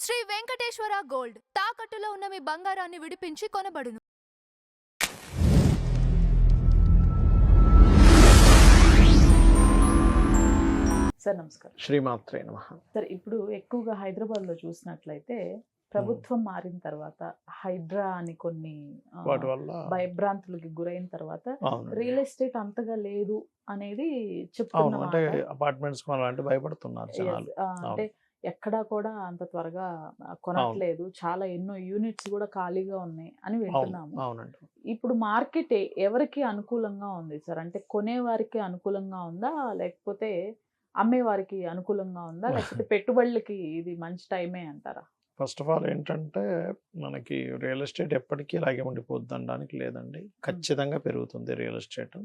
Shri Venkateswara gold తాకట్టులో ఉన్న మీ బంగారాన్ని విడిపించి కొనబడును. సార్ నమస్కారం. శ్రీమాత్రే నమః. సార్ ఇప్పుడు ఎక్కువగా హైదరాబాద్లో చూసినట్లయితే ప్రభుత్వం మారిన తర్వాత హైడ్రా అని కొన్ని వాటి వల్ల భయభ్రాంతులకి గురైన తర్వాత అవునండి. రియల్ ఎస్టేట్ అంతగా లేదు అనేది అవును, చెప్తున్నమాట. అంటే అపార్ట్మెంట్స్ కొనాలంటే భయపడుతున్నారు జనాలు. అంటే ఎక్కడా కూడా అంత త్వరగా కొనట్లేదు, చాలా ఎన్నో యూనిట్స్ కూడా ఖాళీగా ఉన్నాయి అని అవును వింటున్నాము. అవునండి. ఇప్పుడు మార్కెట్ ఎవరికి అనుకూలంగా ఉంది సార్? అంటే కొనేవారికి అనుకూలంగా ఉందా, లేకపోతే అమ్మేవారికి అనుకూలంగా ఉందా, లేకపోతే పెట్టుబడులకి ఇది మంచి టైమే అంటారా? ఫస్ట్ ఆఫ్ ఆల్ ఏంటంటే మనకి రియల్ ఎస్టేట్ ఎప్పటికీ ఇలాగే ఉండిపోద్ది అనడానికి లేదండి. ఖచ్చితంగా పెరుగుతుంది రియల్ ఎస్టేట్.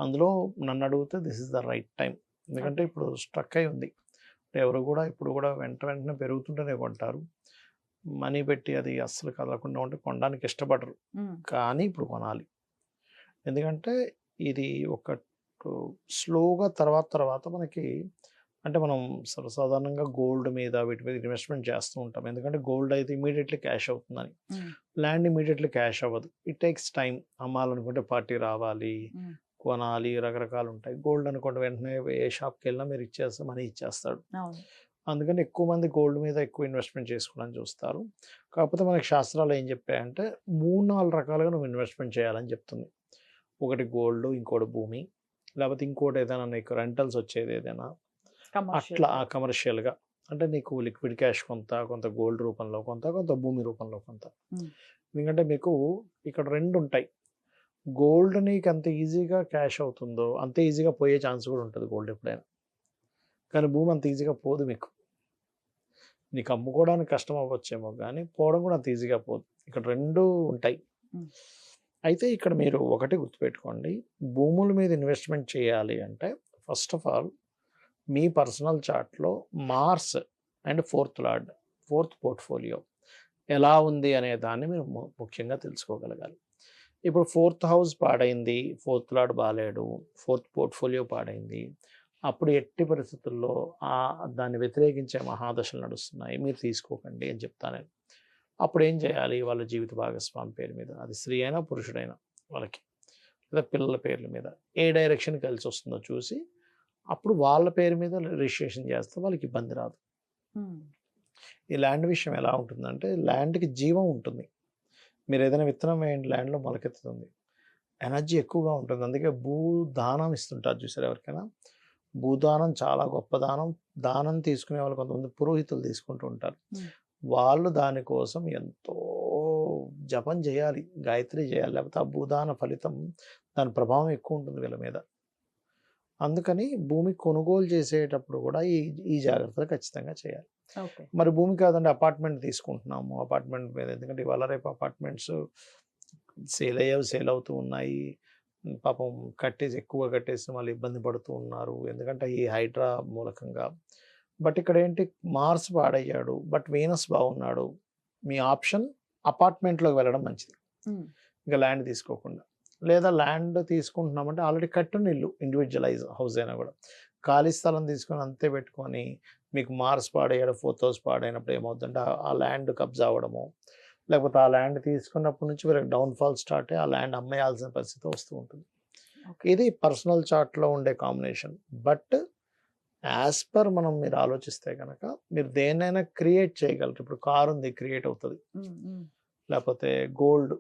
అందులో నన్ను అడిగితే this is the right time. ఎందుకంటే ఇప్పుడు స్ట్రక్ అయి ఉంది. ఎవరు కూడా ఇప్పుడు కూడా వెంటనే పెరుగుతుంటేనే కొంటారు. మనీ పెట్టి అది అస్సలు కదలకుండా ఉంటే కొనడానికి ఇష్టపడరు. కానీ ఇప్పుడు కొనాలి. ఎందుకంటే ఇది ఒక స్లోగా తర్వాత మనకి అంటే మనం సర్వసాధారణంగా గోల్డ్ మీద వీటి మీద ఇన్వెస్ట్మెంట్ చేస్తూ ఉంటాం. ఎందుకంటే గోల్డ్ అయితే ఇమీడియట్లీ క్యాష్ అవుతుందని. ల్యాండ్ ఇమీడియట్లీ క్యాష్ అవ్వదు. It takes time. అమ్మాలనుకుంటే పార్టీ రావాలి, కొనాలి, రకరకాలు ఉంటాయి. గోల్డ్ అనుకోండి వెంటనే ఏ షాప్కి వెళ్ళినా మీరు ఇచ్చేస్తే మనీ ఇచ్చేస్తాడు. అందుకని ఎక్కువ మంది గోల్డ్ మీద ఎక్కువ ఇన్వెస్ట్మెంట్ చేసుకోవడానికి చూస్తారు. కాకపోతే మనకి శాస్త్రాలు ఏం చెప్పాయంటే 3-4 రకాలుగా నువ్వు ఇన్వెస్ట్మెంట్ చేయాలని చెప్తుంది. ఒకటి గోల్డ్, ఇంకోటి భూమి, లేకపోతే ఇంకోటి ఏదైనా నీకు రెంటల్స్ వచ్చేది ఏదైనా అట్లా కమర్షియల్గా. అంటే నీకు లిక్విడ్ క్యాష్ కొంత గోల్డ్ రూపంలో కొంత భూమి రూపంలో కొంత. ఎందుకంటే మీకు ఇక్కడ 2 ఉంటాయి. గోల్డ్ నీకు అంత ఈజీగా క్యాష్ అవుతుందో అంత ఈజీగా పోయే ఛాన్స్ కూడా ఉంటుంది గోల్డ్ ఎప్పుడైనా. కానీ భూమి అంత ఈజీగా పోదు. నీకు అమ్ముకోవడానికి కష్టం అవ్వచ్చేమో కానీ పోవడం కూడా అంత ఈజీగా పోదు. ఇక్కడ 2 ఉంటాయి. అయితే ఇక్కడ మీరు ఒకటి గుర్తుపెట్టుకోండి, భూముల మీద ఇన్వెస్ట్మెంట్ చేయాలి అంటే ఫస్ట్ ఆఫ్ ఆల్ మీ పర్సనల్ చార్ట్లో మార్స్ అండ్ ఫోర్త్ పోర్ట్ఫోలియో ఎలా ఉంది అనే దాన్ని మీరు ముఖ్యంగా తెలుసుకోగలగాలి. ఇప్పుడు 4th హౌస్ పాడైంది, 4th లార్డ్ బాలేడు, 4th పోర్ట్ఫోలియో పాడైంది, అప్పుడు ఎట్టి పరిస్థితుల్లో దాన్ని వ్యతిరేకించే మహాదశలు నడుస్తున్నాయి, మీరు తీసుకోకండి అని చెప్తాను. అప్పుడు ఏం చేయాలి? వాళ్ళ జీవిత భాగస్వామి పేరు మీద, అది స్త్రీ అయినా పురుషుడైనా వాళ్ళకి, లేదా పిల్లల పేర్ల మీద ఏ డైరెక్షన్ కలిసి వస్తుందో చూసి అప్పుడు వాళ్ళ పేరు మీద రిజిస్ట్రేషన్ చేస్తే వాళ్ళకి ఇబ్బంది రాదు. ఈ ల్యాండ్ విషయం ఎలా ఉంటుందంటే ల్యాండ్కి జీవం ఉంటుంది. మీరు ఏదైనా విత్తనం వేయండి, ల్యాండ్లో మొలకెత్తుతుంది, ఎనర్జీ ఎక్కువగా ఉంటుంది. అందుకే భూదానం ఇస్తుంటారు చూసారు ఎవరికైనా. భూదానం చాలా గొప్ప దానం. దానం తీసుకునే వాళ్ళు కొంతమంది పురోహితులు తీసుకుంటూ ఉంటారు. వాళ్ళు దానికోసం ఎంతో జపం చేయాలి, గాయత్రి చేయాలి, లేకపోతే ఆ భూదాన ఫలితం దాని ప్రభావం ఎక్కువ ఉంటుంది వీళ్ళ మీద. అందుకని భూమి కొనుగోలు చేసేటప్పుడు కూడా ఈ జాగ్రత్తలు ఖచ్చితంగా చేయాలి. మరి భూమి కాదండి, అపార్ట్మెంట్ తీసుకుంటున్నాము, అపార్ట్మెంట్ మీద, ఎందుకంటే ఇవాళ రేపు అపార్ట్మెంట్స్ సేల్ అవుతూ ఉన్నాయి. పాపం ఎక్కువ కట్టేసి వాళ్ళు ఇబ్బంది పడుతూ ఉన్నారు, ఎందుకంటే ఈ హైడ్రా మూలకంగా. బట్ ఇక్కడ ఏంటి, మార్స్ పాడయ్యాడు బట్ వీనస్ బాగున్నాడు. మీ ఆప్షన్ అపార్ట్మెంట్లోకి వెళ్ళడం మంచిది, ఇంకా ల్యాండ్ తీసుకోకుండా. లేదా ల్యాండ్ తీసుకుంటున్నామంటే ఆల్రెడీ కట్టున్న ఇల్లు, ఇండివిజువలైజ్ హౌస్ అయినా కూడా ఖాళీ స్థలం తీసుకొని అంతే పెట్టుకొని మీకు మార్స్ పాడయ్యాడు, 4th హౌస్ పాడైనప్పుడు ఏమవుతుందంటే ఆ ల్యాండ్ కబ్జా అవ్వడము, లేకపోతే ఆ ల్యాండ్ తీసుకున్నప్పటి నుంచి వీళ్ళకి డౌన్ఫాల్ స్టార్ట్ అయ్యి ఆ ల్యాండ్ అమ్మేయాల్సిన పరిస్థితి వస్తూ ఉంటుంది. ఇది పర్సనల్ చార్ట్లో ఉండే కాంబినేషన్. బట్ యాజ్ పర్ మీరు ఆలోచిస్తే కనుక మీరు దేన్నైనా క్రియేట్ చేయగలరు. ఇప్పుడు కారు ఉంది, క్రియేట్ అవుతుంది, లేకపోతే గోల్డ్,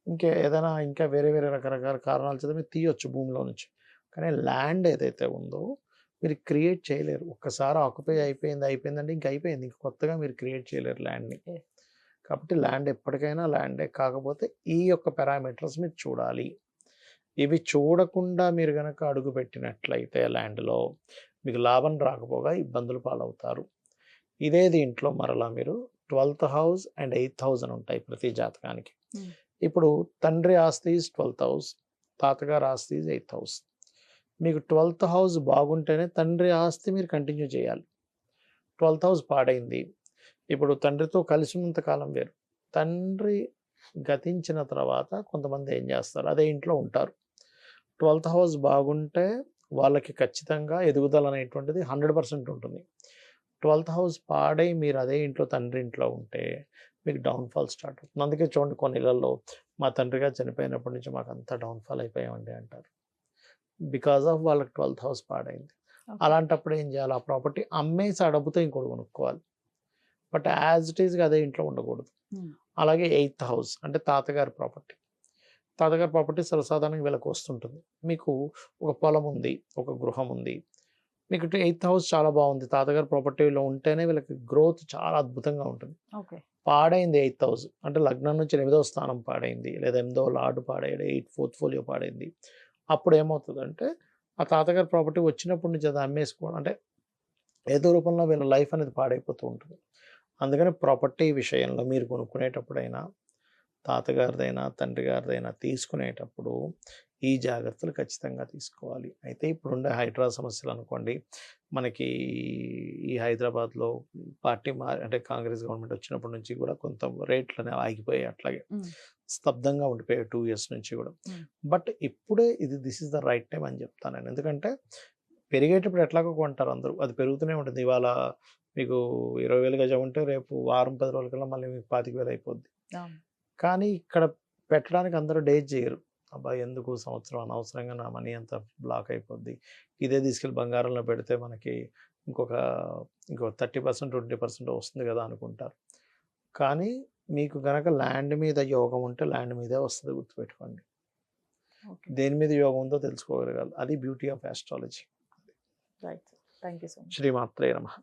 ఇంకా వేరే రకరకాల కారణాల చేత మీరు తీయొచ్చు భూమిలో నుంచి. కానీ ల్యాండ్ ఏదైతే ఉందో మీరు క్రియేట్ చేయలేరు. ఒక్కసారి ఆక్యుపై అయిపోయిందంటే ఇంక అయిపోయింది, ఇంక కొత్తగా మీరు క్రియేట్ చేయలేరు ల్యాండ్ని. కాబట్టి ల్యాండ్ ఎప్పటికైనా ల్యాండే. కాకపోతే ఈ యొక్క పారామీటర్స్ మీరు చూడాలి. ఇవి చూడకుండా మీరు కనుక అడుగు పెట్టినట్లయితే ల్యాండ్లో మీకు లాభం రాకపోగా ఇబ్బందులు పాలవుతారు. ఇదే దీంట్లో మరలా మీరు 12th house and 8th house అని ఉంటాయి ప్రతి జాతకానికి. ఇప్పుడు తండ్రి ఆస్తి ఈజ్ 12th హౌస్, తాతగారు ఆస్తి ఈజ్ 8th హౌస్. మీకు 12th హౌస్ బాగుంటేనే తండ్రి ఆస్తి మీరు కంటిన్యూ చేయాలి. 12th హౌస్ పాడైంది, ఇప్పుడు తండ్రితో కలిసి ఉన్నంత కాలం వేరు, తండ్రి గతించిన తర్వాత కొంతమంది ఏం చేస్తారు, అదే ఇంట్లో ఉంటారు. 12th హౌస్ బాగుంటే వాళ్ళకి ఖచ్చితంగా ఎదుగుదల అనేటువంటిది 100% ఉంటుంది. 12th హౌస్ పాడై మీరు అదే ఇంట్లో తండ్రి ఇంట్లో ఉంటే మీకు డౌన్ఫాల్ స్టార్ట్ అవుతుంది. అందుకే చూడండి కొన్ని ఇళ్లలో మా తండ్రి గారు చనిపోయినప్పటి నుంచి మాకు అంతా డౌన్ఫాల్ అయిపోయామండి అంటారు. బికాస్ ఆఫ్ వాళ్ళకి 12th హౌస్ పాడైంది. అలాంటప్పుడు ఏం చేయాలి? ఆ ప్రాపర్టీ అమ్మేసి ఆ డబ్బుతో ఇంకోటి కొనుక్కోవాలి. బట్ యాజ్ ఇట్ ఈస్గా అదే ఇంట్లో ఉండకూడదు. అలాగే 8th హౌస్ అంటే తాతగారి ప్రాపర్టీ. తాతగారి ప్రాపర్టీ సర్వసాధారణంగా వీళ్ళకి వస్తుంటుంది. మీకు ఒక పొలం ఉంది, ఒక గృహం ఉంది. మీకు 8th హౌస్ చాలా బాగుంది. తాతగారి ప్రాపర్టీలో ఉంటేనే వీళ్ళకి గ్రోత్ చాలా అద్భుతంగా ఉంటుంది. ఓకే. పాడైంది 8th హౌస్ అంటే లగ్నం నుంచి 8వ స్థానం పాడైంది, లేదా 8వ లార్డ్ పాడైంది, 8 పోర్ట్ఫోలియో పాడైంది. అప్పుడు ఏమవుతుందంటే ఆ తాతగారి ప్రాపర్టీ వచ్చినప్పటి నుంచి అది అమ్మేసుకోవడం అంటే ఏదో రూపంలో వీళ్ళ లైఫ్ అనేది పాడైపోతూ ఉంటుంది. అందుకని ప్రాపర్టీ విషయంలో మీరు కొనుక్కునేటప్పుడైనా తాతగారిదైనా తండ్రి గారిదైనా తీసుకునేటప్పుడు ఈ జాగ్రత్తలు ఖచ్చితంగా తీసుకోవాలి. అయితే ఇప్పుడుండే హైడ్రా సమస్యలు అనుకోండి, మనకి ఈ హైదరాబాద్లో పార్టీ అంటే కాంగ్రెస్ గవర్నమెంట్ వచ్చినప్పటి నుంచి కూడా కొంత రేట్లు అనేవి ఆగిపోయాయి, అట్లాగే స్తబ్దంగా ఉండిపోయాయి 2 years నుంచి కూడా. బట్ ఇప్పుడే this is the right time అని చెప్తాను నేను. ఎందుకంటే పెరిగేటప్పుడు ఎట్లాగో కొంటారు అందరూ, అది పెరుగుతూనే ఉంటుంది. ఇవాళ మీకు 20,000 గజం ఉంటే రేపు వారం 10 రోజులకల్లా మళ్ళీ మీకు 25,000 అయిపోద్ది. కానీ ఇక్కడ పెట్టడానికి అందరూ డేట్ చేయరు. అబ్బా ఎందుకు సంవత్సరం అనవసరంగా నా మనీ అంతా బ్లాక్ అయిపోద్ది, ఇదే తీసుకెళ్ళి బంగారంలో పెడితే మనకి ఇంకో 30% 20% వస్తుంది కదా అనుకుంటారు. కానీ మీకు గనక ల్యాండ్ మీద యోగం ఉంటే ల్యాండ్ మీదే వస్తుంది, గుర్తుపెట్టుకోండి. దేని మీద యోగం ఉందో తెలుసుకోగలగాలి. అది beauty of astrology. Right. Thank you so much. శ్రీమాత్రే నమః.